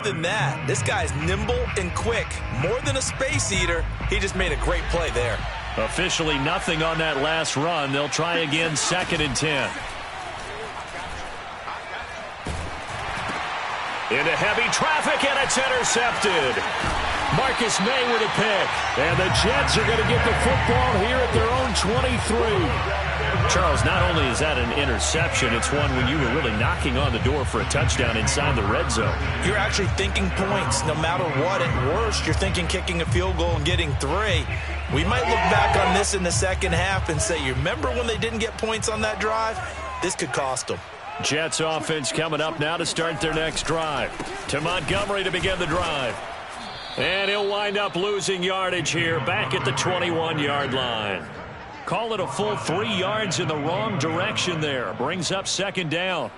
more than that. This guy's nimble and quick. More than a space eater, he just made a great play there. Officially nothing on that last run. They'll try again, 2nd and 10. Into heavy traffic, and it's intercepted. Marcus May with a pick. And the Jets are going to get the football here at their own 23. Charles, not only is that an interception, it's one when you were really knocking on the door for a touchdown inside the red zone. You're actually thinking points no matter what. At worst, you're thinking kicking a field goal and getting 3. We might look back on this in the second half and say, you remember when they didn't get points on that drive? This could cost them. Jets offense coming up now to start their next drive. To Montgomery to begin the drive. And he'll wind up losing yardage here back at the 21-yard line. Call it a full 3 yards in the wrong direction there. Brings up 2nd down.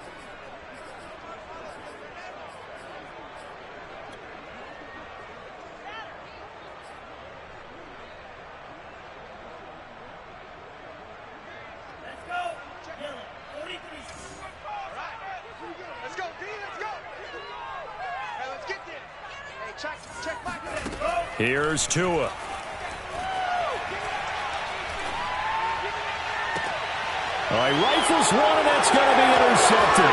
Here's Tua. All right, rifles one, and that's going to be intercepted.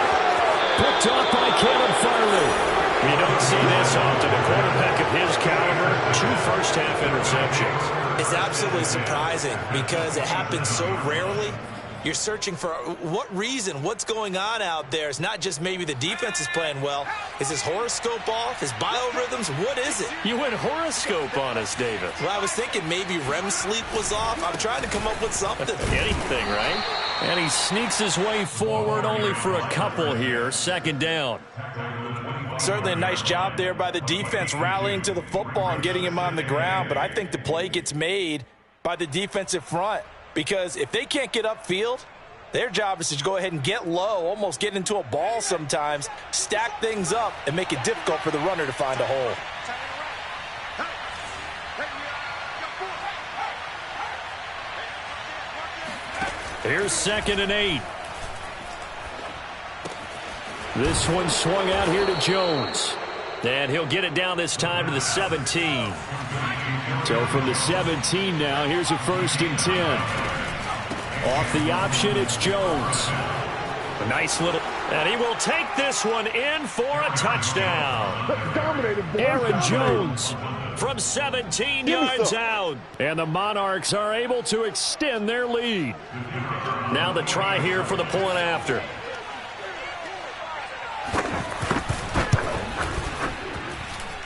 Picked off by Caleb Farley. You don't see this often. A quarterback of his caliber, 2 first-half interceptions. It's absolutely surprising because it happens so rarely. You're searching for what reason, what's going on out there. It's not just maybe the defense is playing well. Is his horoscope off? His biorhythms? What is it? You went horoscope on us, David. Well, I was thinking maybe REM sleep was off. I'm trying to come up with something. Anything, right? And he sneaks his way forward only for a couple here. 2nd down. Certainly a nice job there by the defense rallying to the football and getting him on the ground. But I think the play gets made by the defensive front. Because if they can't get upfield, their job is to go ahead and get low, almost get into a ball sometimes, stack things up, and make it difficult for the runner to find a hole. Here's 2nd and 8. This one swung out here to Jones. And he'll get it down this time to the 17. So from the 17 now, here's a 1st and 10. Off the option, it's Jones. A nice little... And he will take this one in for a touchdown. Aaron Jones from 17 yards out. And the Monarchs are able to extend their lead. Now the try here for the point after.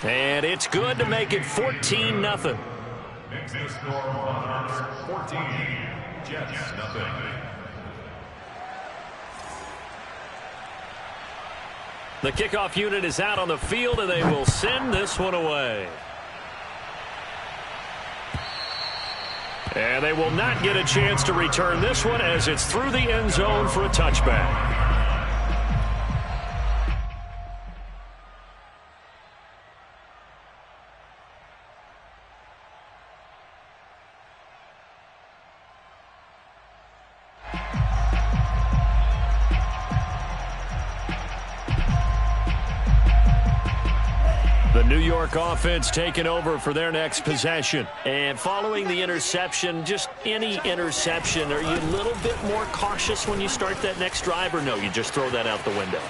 And it's good to make it 14-0. Next to score Monarchs 14, Jets 0. The kickoff unit is out on the field, and they will send this one away. And they will not get a chance to return this one as it's through the end zone for a touchback. New York offense taking over for their next possession. And following the interception, just any interception, are you a little bit more cautious when you start that next drive, or no, you just throw that out the window?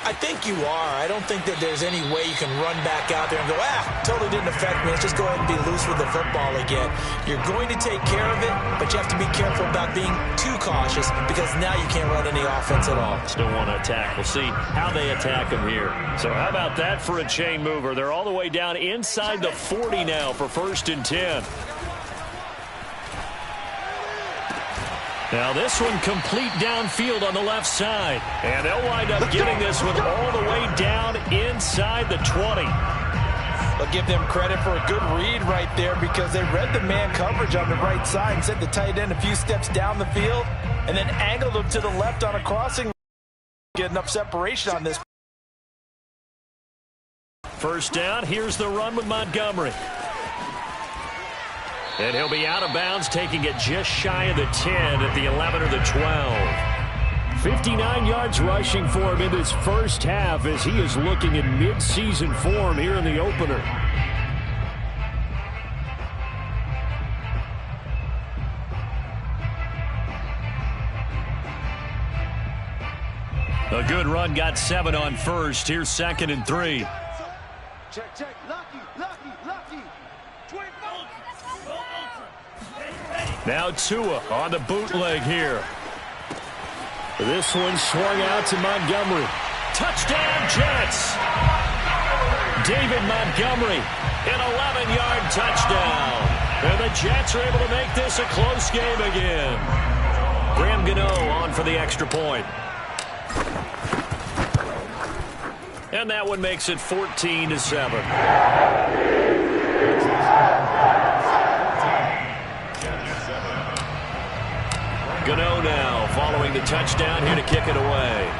I think you are. I don't think that there's any way you can run back out there and go, totally didn't affect me. Let's just go ahead and be loose with the football again. You're going to take care of it, but you have to be careful about being too cautious because now you can't run any offense at all. Still want to attack. We'll see how they attack them here. So how about that for a chain mover? They're all the way down inside the 40 now for 1st and 10. Now this one complete downfield on the left side. And they'll wind up getting this one all the way down inside the 20. I'll give them credit for a good read right there because they read the man coverage on the right side and sent the tight end a few steps down the field and then angled him to the left on a crossing. Get enough separation on this. 1st down, here's the run with Montgomery. And he'll be out of bounds, taking it just shy of the 10 at the 11 or the 12. 59 yards rushing for him in this first half as he is looking in mid-season form here in the opener. A good run, got 7 on first. Here's 2nd and 3. Check, check. Lucky. Now Tua on the bootleg here. This one swung out to Montgomery. Touchdown, Jets! David Montgomery, an 11-yard touchdown. And the Jets are able to make this a close game again. Graham Gano on for the extra point. And that one makes it 14-7. Gano now following the touchdown here to kick it away.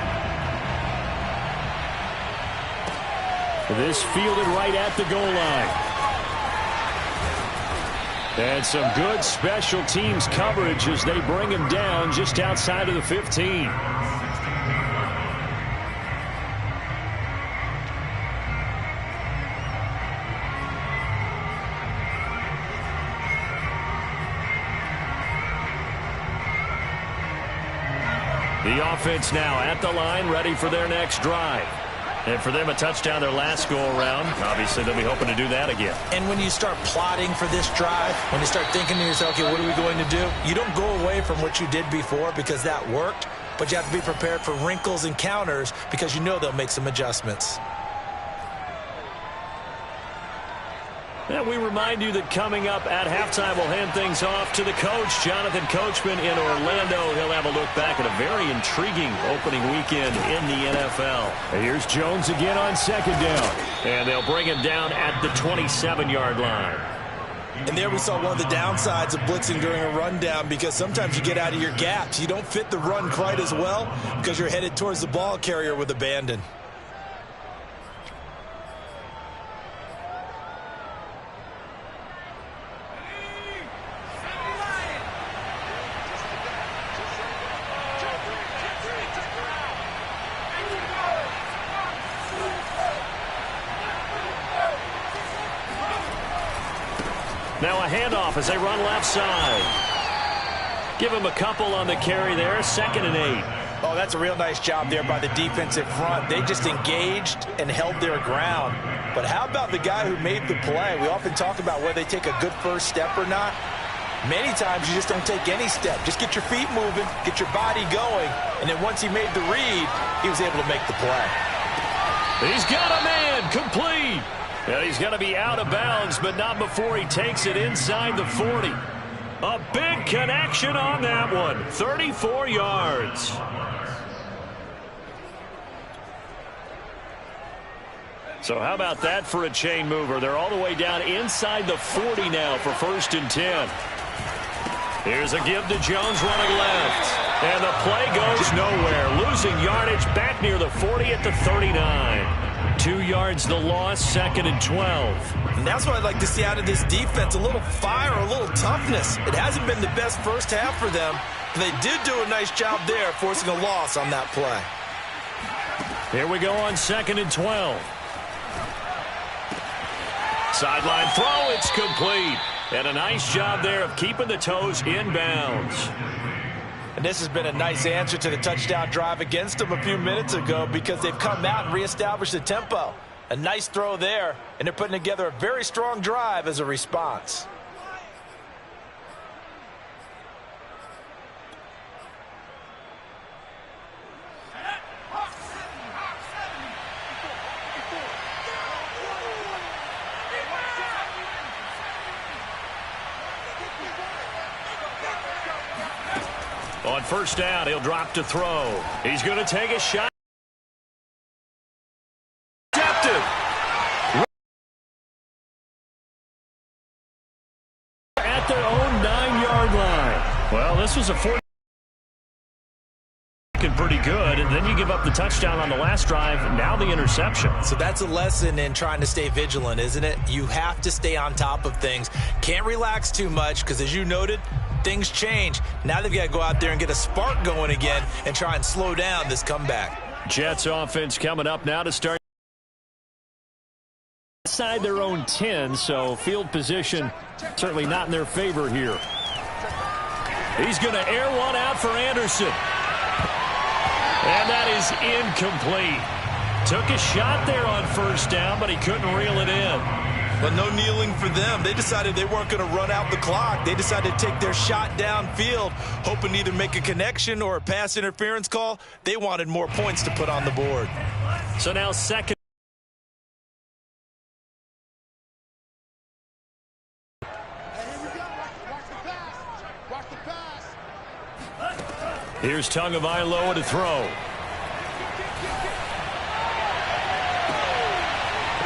This fielded right at the goal line. And some good special teams coverage as they bring him down just outside of the 15. The offense now at the line, ready for their next drive. And for them, a touchdown their last go-around. Obviously, they'll be hoping to do that again. And when you start plotting for this drive, when you start thinking to yourself, okay, what are we going to do? You don't go away from what you did before because that worked, but you have to be prepared for wrinkles and counters because you know they'll make some adjustments. And we remind you that coming up at halftime, we'll hand things off to the coach, Jonathan Coachman in Orlando. He'll have a look back at a very intriguing opening weekend in the NFL. And here's Jones again on 2nd down. And they'll bring him down at the 27-yard line. And there we saw one of the downsides of blitzing during a rundown because sometimes you get out of your gaps. You don't fit the run quite as well because you're headed towards the ball carrier with abandon. Now a handoff as they run left side. Give him a couple on the carry there. 2nd and 8. Oh, that's a real nice job there by the defensive front. They just engaged and held their ground. But how about the guy who made the play? We often talk about whether they take a good first step or not. Many times you just don't take any step. Just get your feet moving, get your body going, and then once he made the read, he was able to make the play. He's got a man, complete. And he's going to be out of bounds, but not before he takes it inside the 40. A big connection on that one. 34 yards. So how about that for a chain mover? They're all the way down inside the 40 now for 1st and 10. Here's a give to Jones running left. And the play goes nowhere. Losing yardage back near the 40 at the 39. 2 yards the loss, 2nd and 12. And that's what I'd like to see out of this defense. A little fire, a little toughness. It hasn't been the best first half for them. But they did do a nice job there, forcing a loss on that play. Here we go on 2nd and 12. Sideline throw, it's complete. And a nice job there of keeping the toes in bounds. And this has been a nice answer to the touchdown drive against them a few minutes ago because they've come out and reestablished the tempo. A nice throw there, and they're putting together a very strong drive as a response. On 1st down, he'll drop to throw. He's going to take a shot. Intercepted. At their own 9-yard line. Well, this was a 4. Pretty good, and then you give up the touchdown on the last drive, now the interception. So that's a lesson in trying to stay vigilant, isn't it? You have to stay on top of things. Can't relax too much because, as you noted, things change. Now they've got to go out there and get a spark going again and try and slow down this comeback. Jets offense coming up now to start inside their own 10, so field position certainly not in their favor here. He's going to air one out for Anderson. And that is incomplete. Took a shot there on first down, but he couldn't reel it in. But no kneeling for them. They decided they weren't going to run out the clock. They decided to take their shot downfield, hoping to either make a connection or a pass interference call. They wanted more points to put on the board. So now second. Here's Tagovailoa to throw.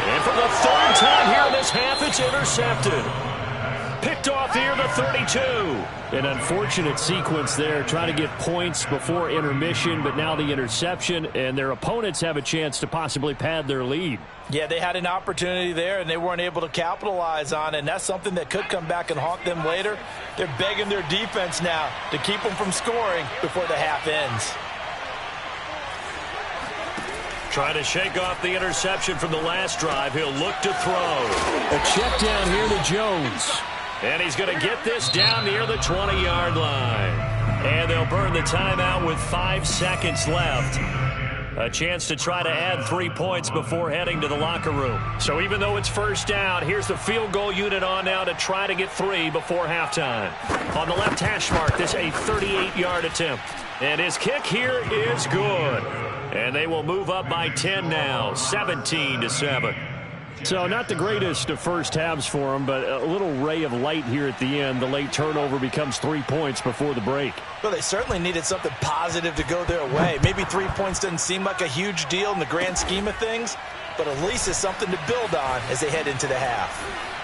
And for the third time here in this half, it's intercepted. Picked off here, the 32. An unfortunate sequence there, trying to get points before intermission, but now the interception, and their opponents have a chance to possibly pad their lead. Yeah, they had an opportunity there, and they weren't able to capitalize on it, and that's something that could come back and haunt them later. They're begging their defense now to keep them from scoring before the half ends. Trying to shake off the interception from the last drive. He'll look to throw. A check down here to Jones. And he's going to get this down near the 20-yard line. And they'll burn the timeout with 5 seconds left. A chance to try to add 3 points before heading to the locker room. So even though it's first down, here's the field goal unit on now to try to get 3 before halftime. On the left hash mark, this a 38-yard attempt. And his kick here is good. And they will move up by 10 now, 17-7. So not the greatest of first halves for them, but a little ray of light here at the end. The late turnover becomes 3 points before the break. Well, they certainly needed something positive to go their way. Maybe 3 points doesn't seem like a huge deal in the grand scheme of things, but at least it's something to build on as they head into the half.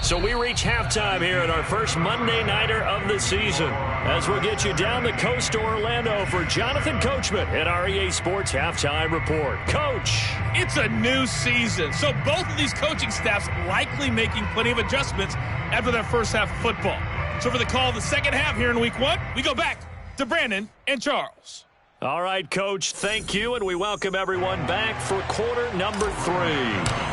So we reach halftime here at our first Monday Nighter of the season. As we'll get you down the coast to Orlando for Jonathan Coachman at REA Sports Halftime Report. Coach. It's a new season, so both of these coaching staffs likely making plenty of adjustments after their first half of football. So for the call of the second half here in week 1, we go back to Brandon and Charles. All right, Coach, thank you, and we welcome everyone back for quarter number 3.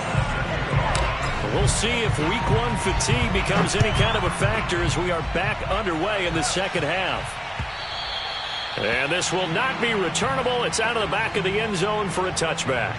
We'll see if week 1 fatigue becomes any kind of a factor as we are back underway in the second half. And this will not be returnable. It's out of the back of the end zone for a touchback.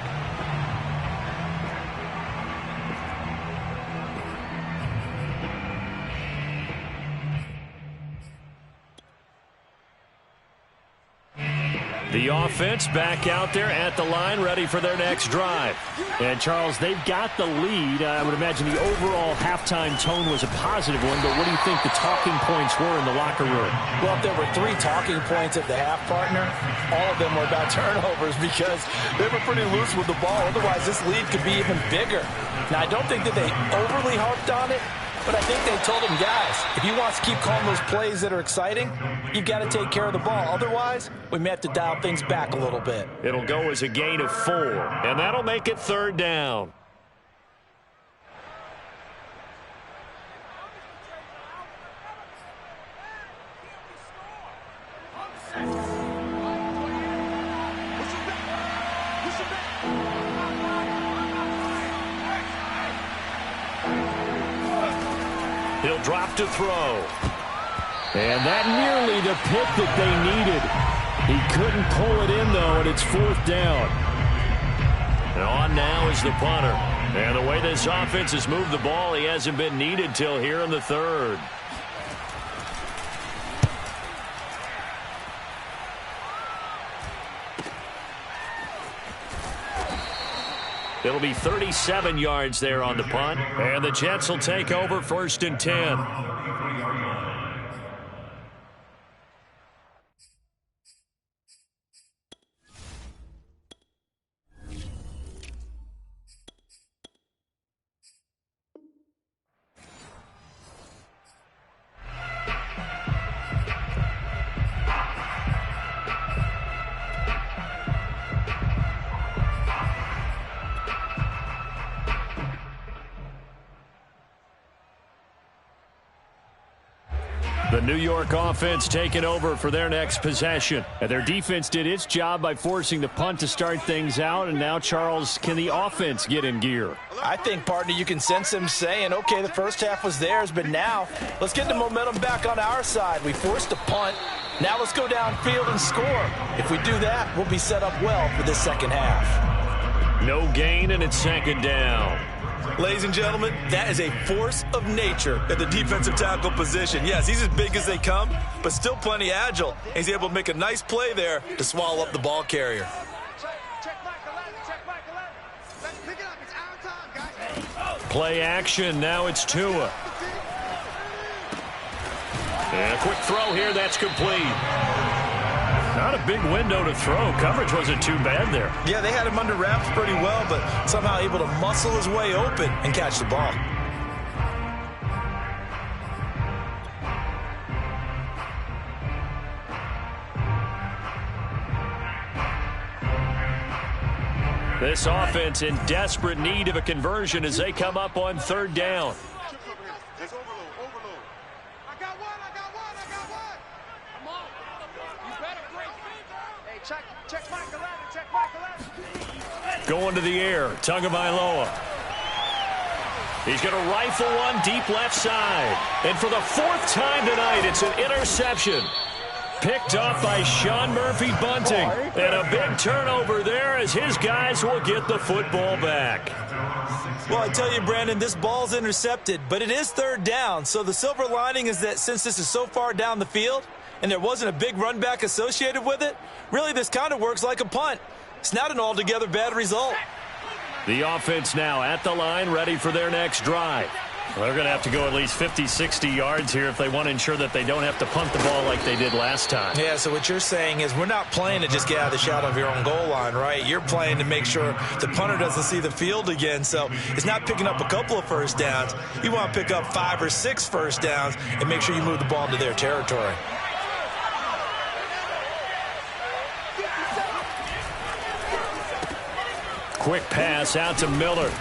The offense back out there at the line, ready for their next drive. And, Charles, they've got the lead. I would imagine the overall halftime tone was a positive one, but what do you think the talking points were in the locker room? Well, if there were 3 talking points at the half, partner, all of them were about turnovers because they were pretty loose with the ball. Otherwise, this lead could be even bigger. Now, I don't think that they overly harped on it, but I think they told them, guys, if you want to keep calling those plays that are exciting, you've got to take care of the ball. Otherwise, we may have to dial things back a little bit. It'll go as a gain of 4, and that'll make it third down. He'll drop to throw. And that nearly the pick that they needed. He couldn't pull it in, though, and it's fourth down. And on now is the punter. And the way this offense has moved the ball, he hasn't been needed till here in the third. It'll be 37 yards there on the punt. And the Jets will take over 1st and 10. New York offense taking over for their next possession. And their defense did its job by forcing the punt to start things out. And now, Charles, can the offense get in gear? I think, partner, you can sense him saying, okay, the first half was theirs, but now let's get the momentum back on our side. We forced a punt. Now let's go downfield and score. If we do that, we'll be set up well for this second half. No gain, and it's second down. Ladies and gentlemen, that is a force of nature at the defensive tackle position. Yes, he's as big as they come, but still plenty agile. And he's able to make a nice play there to swallow up the ball carrier. Play action. Now it's Tua. And a quick throw here. That's complete. Not a big window to throw. Coverage wasn't too bad there. Yeah, they had him under wraps pretty well, but somehow able to muscle his way open and catch the ball. This offense in desperate need of a conversion as they come up on third down. Going to the air, Tagovailoa. He's going to rifle one deep left side. And for the fourth time tonight, it's an interception. Picked up by Sean Murphy-Bunting. And a big turnover there as his guys will get the football back. Well, I tell you, Brandon, this ball's intercepted, but it is third down. So the silver lining is that since this is so far down the field and there wasn't a big run back associated with it, really this kind of works like a punt. It's not an altogether bad result. The offense now at the line, ready for their next drive. Well, they're going to have to go at least 50, 60 yards here if they want to ensure that they don't have to punt the ball like they did last time. Yeah, so what you're saying is we're not playing to just get out of the shadow of your own goal line, right? You're playing to make sure the punter doesn't see the field again. So it's not picking up a couple of first downs. You want to pick up 5 or 6 first downs and make sure you move the ball into their territory. Quick pass out to Miller.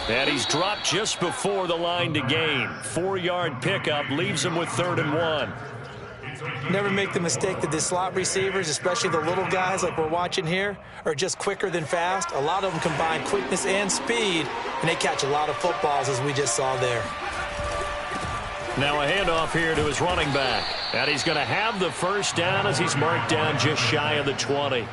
And he's dropped just before the line to gain. 4-yard pickup leaves him with 3rd and 1. Never make the mistake that the slot receivers, especially the little guys like we're watching here, are just quicker than fast. A lot of them combine quickness and speed, and they catch a lot of footballs as we just saw there. Now a handoff here to his running back. And he's going to have the first down as he's marked down just shy of the 20.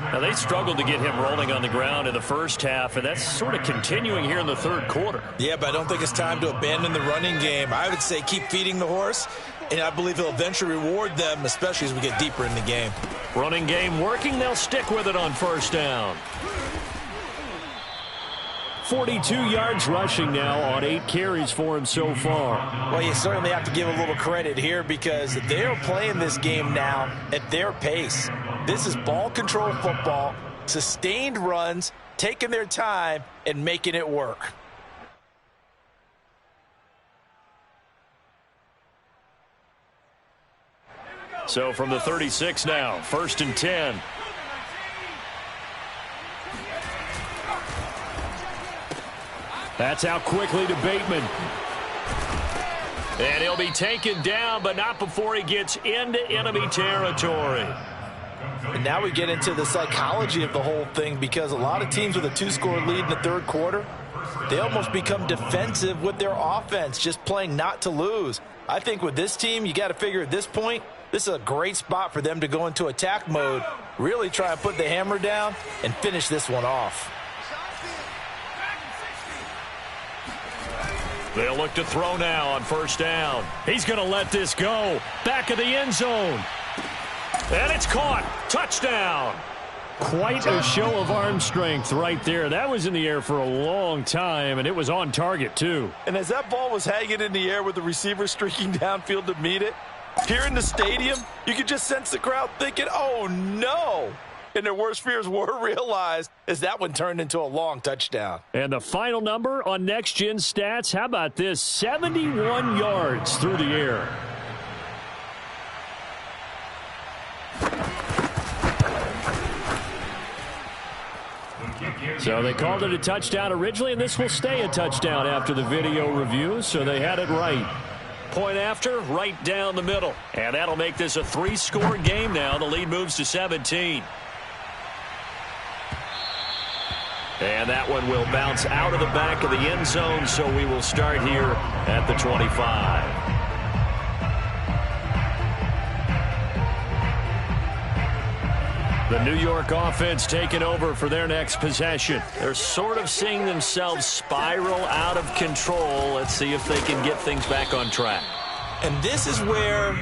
Now, they struggled to get him rolling on the ground in the first half, and that's sort of continuing here in the third quarter. Yeah, but I don't think it's time to abandon the running game. I would say keep feeding the horse, and I believe he'll eventually reward them, especially as we get deeper in the game. Running game working. They'll stick with it on first down. 42 yards rushing now on 8 carries for him so far. Well, you certainly have to give a little credit here because they're playing this game now at their pace. This is ball control football, sustained runs, taking their time and making it work. So from the 36 now, 1st and 10. That's out quickly to Bateman. And he'll be taken down, but not before he gets into enemy territory. And now we get into the psychology of the whole thing because a lot of teams with a 2-score lead in the third quarter, they almost become defensive with their offense, just playing not to lose. I think with this team, you got to figure at this point, this is a great spot for them to go into attack mode, really try and put the hammer down and finish this one off. They'll look to throw now on first down. He's going to let this go. Back of the end zone. And it's caught. Touchdown. Quite a show of arm strength right there. That was in the air for a long time, and it was on target, too. And as that ball was hanging in the air with the receiver streaking downfield to meet it, here in the stadium, you could just sense the crowd thinking, oh, no. And their worst fears were realized as that one turned into a long touchdown. And the final number on Next Gen Stats, how about this? 71 yards through the air. So they called it a touchdown originally, and this will stay a touchdown after the video review, so they had it right. Point after, right down the middle. And that'll make this a 3-score game now. The lead moves to 17. And that one will bounce out of the back of the end zone, so we will start here at the 25. The New York offense taking over for their next possession. They're sort of seeing themselves spiral out of control. Let's see if they can get things back on track. And this is where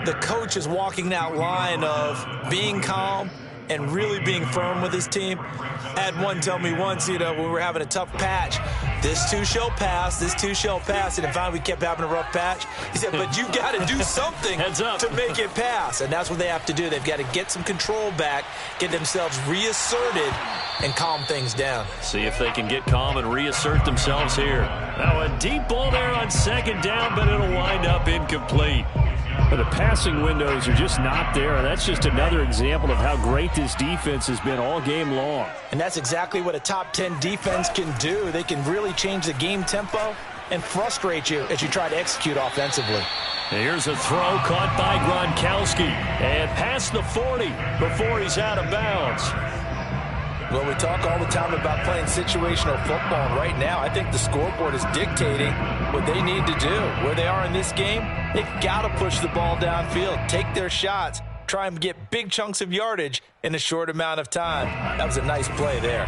the coach is walking that line of being calm and really being firm with his team. I had one tell me once, when we were having a tough patch, this too shall pass, this too shall pass. And finally we kept having a rough patch. He said, but you got to do something to make it pass. And that's what they have to do. They've got to get some control back, get themselves reasserted, and calm things down. See if they can get calm and reassert themselves here. Now a deep ball there on second down, but it'll wind up incomplete. But the passing windows are just not there. That's just another example of how great this defense has been all game long. And that's exactly what a top 10 defense can do. They can really change the game tempo and frustrate you as you try to execute offensively. Here's a throw caught by Gronkowski. And past the 40 before he's out of bounds. Well, we talk all the time about playing situational football, and right now I think the scoreboard is dictating what they need to do. Where they are in this game, they've got to push the ball downfield, take their shots, try and get big chunks of yardage in a short amount of time. That was a nice play there.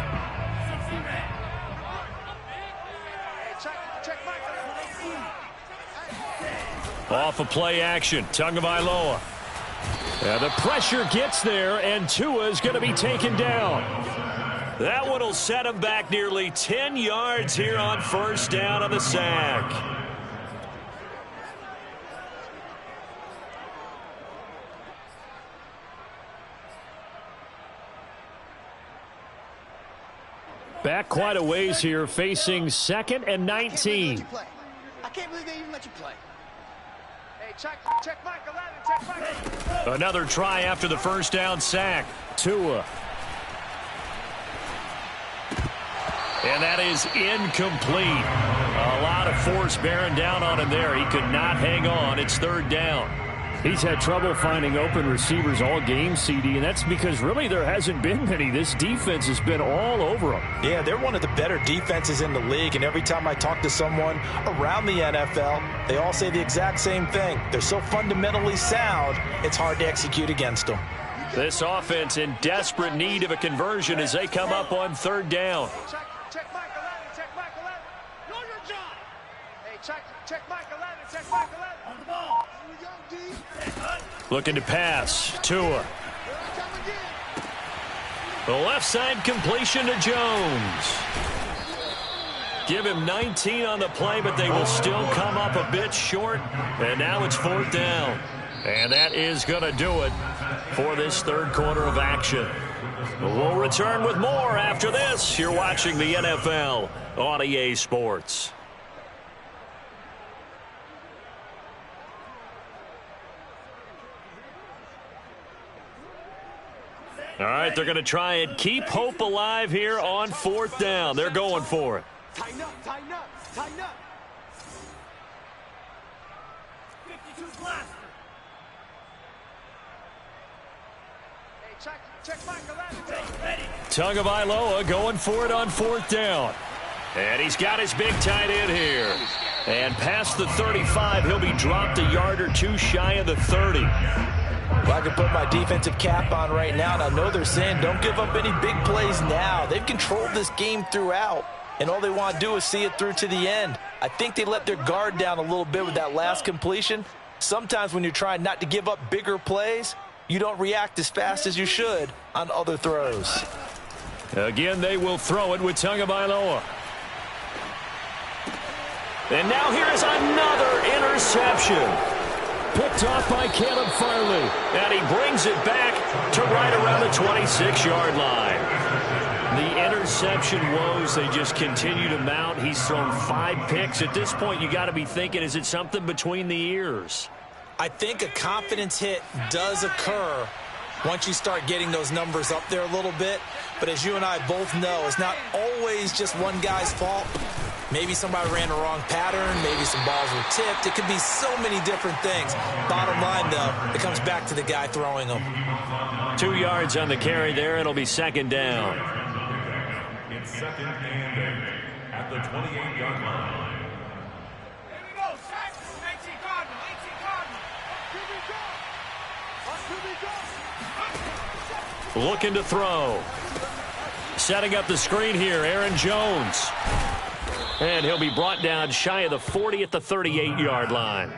Off of play action, Tagovailoa. Yeah, the pressure gets there, and Tua is going to be taken down. That one will set him back nearly 10 yards here on first down on the sack. Back quite a ways here, facing 2nd and 19. I can't believe they even let you play. Hey, check Michael, check Michael. Another try after the first down sack. Tua. And that is incomplete. A lot of force bearing down on him there. He could not hang on. It's third down. He's had trouble finding open receivers all game, CD, and that's because really there hasn't been many. This defense has been all over them. Yeah, they're one of the better defenses in the league, and every time I talk to someone around the NFL, they all say the exact same thing. They're so fundamentally sound, it's hard to execute against them. This offense in desperate need of a conversion as they come up on third down. Check Michael Allen, check Michael Allen. Know your job. Hey, check Michael Allen, check Michael Allen. On the ball. Here we go, D. Looking to pass. Tua. The left side completion to Jones. Give him 19 on the play, but they will still come up a bit short. And now it's fourth down. And that is going to do it for this third quarter of action. We'll return with more after this. You're watching the NFL on EA Sports. All right, they're going to try and keep hope alive here on fourth down. They're going for it. Tighten up, tighten up, tighten up. 52 blaster. Hey, check Michael Allen. Tagovailoa going for it on fourth down. And he's got his big tight end here. And past the 35, he'll be dropped a yard or two shy of the 30. Well, I can put my defensive cap on right now, and I know they're saying don't give up any big plays now. They've controlled this game throughout, and all they want to do is see it through to the end. I think they let their guard down a little bit with that last completion. Sometimes when you're trying not to give up bigger plays, you don't react as fast as you should on other throws. Again, they will throw it with Tagovailoa. And now here is another interception. Picked off by Caleb Farley. And he brings it back to right around the 26-yard line. The interception woes, they just continue to mount. He's thrown 5 picks. At this point, you got to be thinking, is it something between the ears? I think a confidence hit does occur once you start getting those numbers up there a little bit. But as you and I both know, it's not always just one guy's fault. Maybe somebody ran the wrong pattern. Maybe some balls were tipped. It could be so many different things. Bottom line, though, it comes back to the guy throwing them. 2 yards on the carry there. It'll be second down. It's second and 8 at the 28-yard line. Looking to throw. Setting up the screen here, Aaron Jones. And he'll be brought down shy of the 40 at the 38-yard line.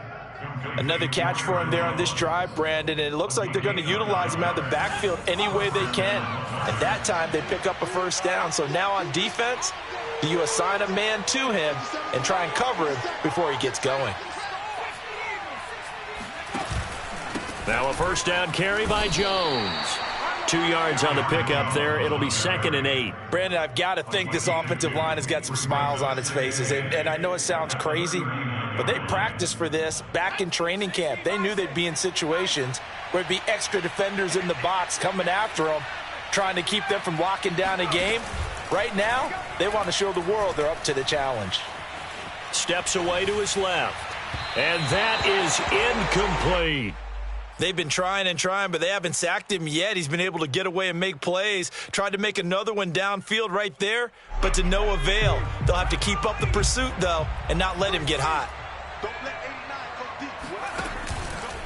Another catch for him there on this drive, Brandon, and it looks like they're going to utilize him out of the backfield any way they can. And that time they pick up a first down. So now on defense, do you assign a man to him and try and cover him before he gets going? Now a first down carry by Jones. 2 yards on the pickup there. It'll be second and 8. Brandon, I've got to think this offensive line has got some smiles on its faces. And I know it sounds crazy, but they practiced for this back in training camp. They knew they'd be in situations where there'd be extra defenders in the box coming after them, trying to keep them from locking down a game. Right now, they want to show the world they're up to the challenge. Steps away to his left. And that is incomplete. They've been trying and trying, but they haven't sacked him yet. He's been able to get away and make plays. Tried to make another one downfield right there, but to no avail. They'll have to keep up the pursuit, though, and not let him get hot.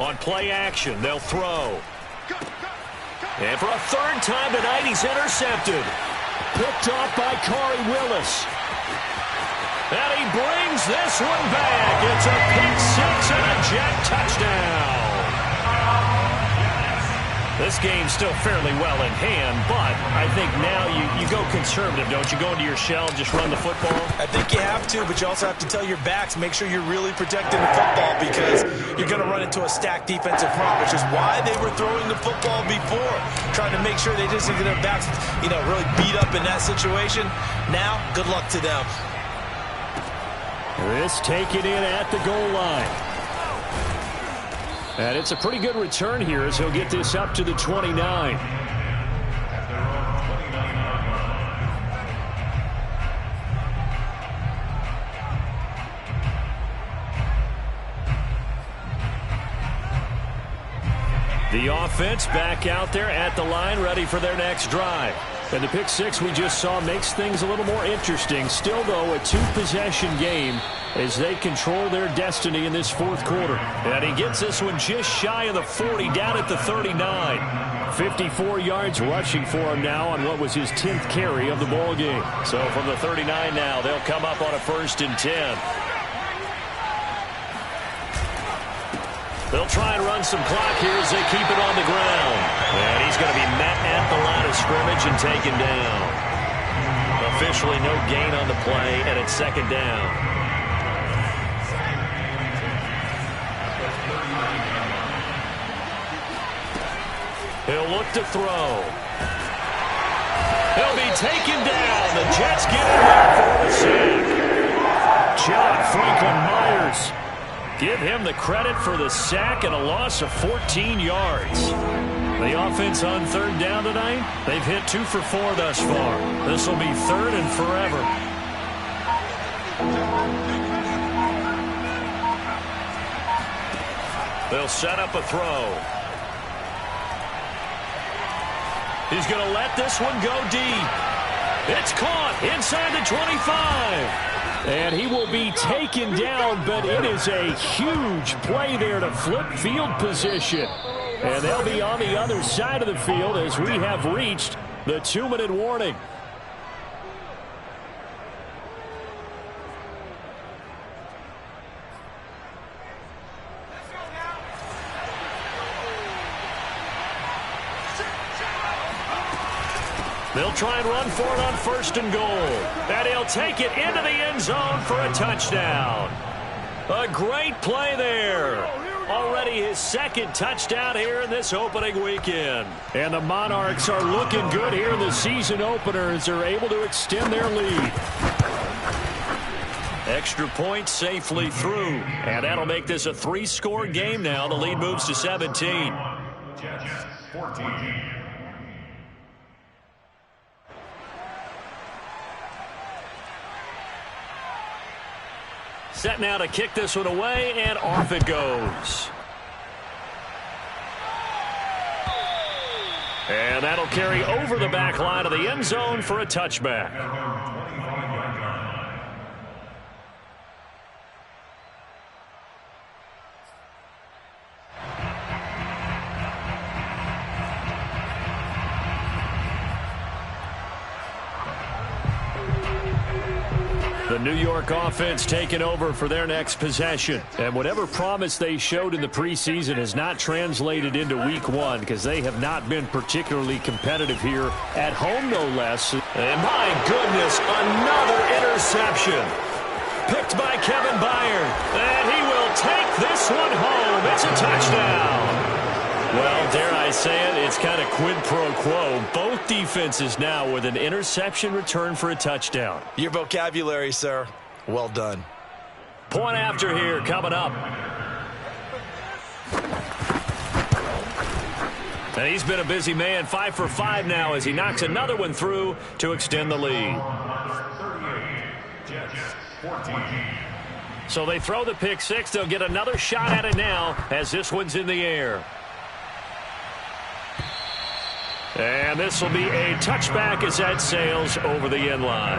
On play action, they'll throw. And for a third time tonight, he's intercepted. Picked off by Corey Willis. And he brings this one back. It's a pick six and a Jet touchdown. This game's still fairly well in hand, but I think now you go conservative, don't you? Go into your shell and just run the football? I think you have to, but you also have to tell your backs, make sure you're really protecting the football because you're going to run into a stacked defensive front, which is why they were throwing the football before, trying to make sure they just get their backs, really beat up in that situation. Now, good luck to them. This taken in at the goal line. And it's a pretty good return here as he'll get this up to the 29. The offense back out there at the line, ready for their next drive. And the pick six we just saw makes things a little more interesting. Still, though, a two-possession game as they control their destiny in this fourth quarter. And he gets this one just shy of the 40, down at the 39. 54 yards rushing for him now on what was his 10th carry of the ball game. So from the 39 now, they'll come up on a 1st and 10. They'll try and run some clock here as they keep it on the ground. And he's going to be met at the line of scrimmage and taken down. Officially no gain on the play, and it's second down. He'll look to throw. He'll be taken down. The Jets get him there for the sack. John Franklin Myers. Give him the credit for the sack and a loss of 14 yards. The offense on third down tonight, they've hit 2 for 4 thus far. This will be third and forever. They'll set up a throw. He's going to let this one go deep. It's caught inside the 25. And he will be taken down, but it is a huge play there to flip field position. And they'll be on the other side of the field as we have reached the 2-minute warning. They'll try and run for it on 1st and goal. And he'll take it into the end zone for a touchdown. A great play there. Already his 2nd touchdown here in this opening weekend. And the Monarchs are looking good here in the season opener as they're able to extend their lead. Extra point safely through. And that'll make this a 3-score game now. The lead moves to 17. Jets 14. set now to kick this one away, and off it goes. And that'll carry over the back line of the end zone for a touchback. The New York offense taking over for their next possession. And whatever promise they showed in the preseason has not translated into week one because they have not been particularly competitive here at home, no less. And my goodness, another interception. Picked by Kevin Byard. And he will take this one home. It's a touchdown. Well, dare I say it, it's kind of quid pro quo. Both defenses now with an interception return for a touchdown. Your vocabulary, sir. Well done. Point after here coming up. And he's been a busy man, 5 for 5 now as he knocks another one through to extend the lead. So they throw the pick six. They'll get another shot at it now as this one's in the air. And this will be a touchback as that sails over the end line.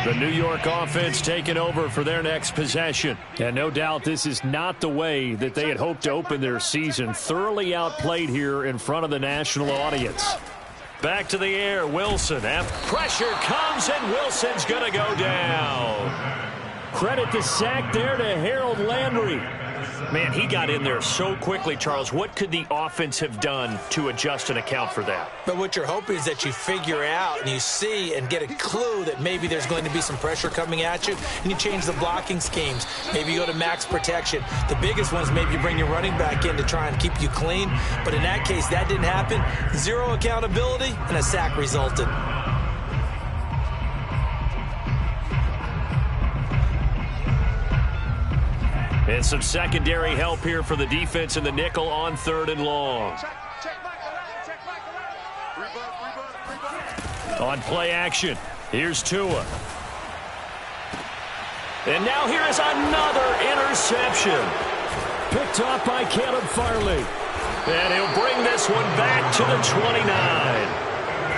The New York offense taking over for their next possession. And no doubt this is not the way that they had hoped to open their season. Thoroughly outplayed here in front of the national audience. Back to the air, Wilson. Pressure comes, and Wilson's going to go down. Credit the sack there to Harold Landry. Man, he got in there so quickly, Charles. What could the offense have done to adjust and account for that? But what you're hoping is that you figure out and you see and get a clue that maybe there's going to be some pressure coming at you, and you change the blocking schemes. Maybe you go to max protection. The biggest one is maybe you bring your running back in to try and keep you clean. But in that case, that didn't happen. Zero accountability, and a sack resulted. And some secondary help here for the defense in the nickel on 3rd and long. On play action, here's Tua. And now here is another interception. Picked off by Caleb Farley. And he'll bring this one back to the 29.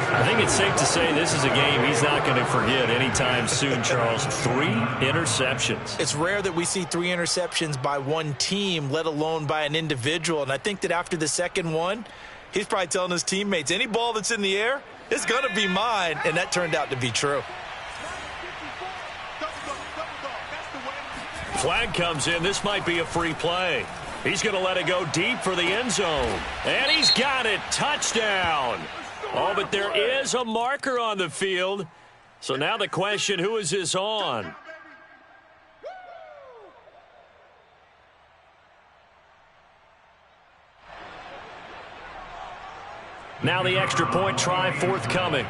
I think it's safe to say this is a game he's not going to forget anytime soon, Charles. 3 interceptions. It's rare that we see 3 interceptions by one team, let alone by an individual. And I think that after the second one, he's probably telling his teammates, any ball that's in the air, it's going to be mine. And that turned out to be true. Flag comes in. This might be a free play. He's going to let it go deep for the end zone. And he's got it. Touchdown. Oh, but there is a marker on the field. So now the question, who is this on? Now the extra point try forthcoming.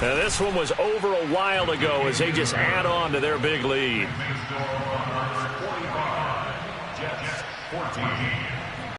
Now this one was over a while ago as they just add on to their big lead. Jets 14.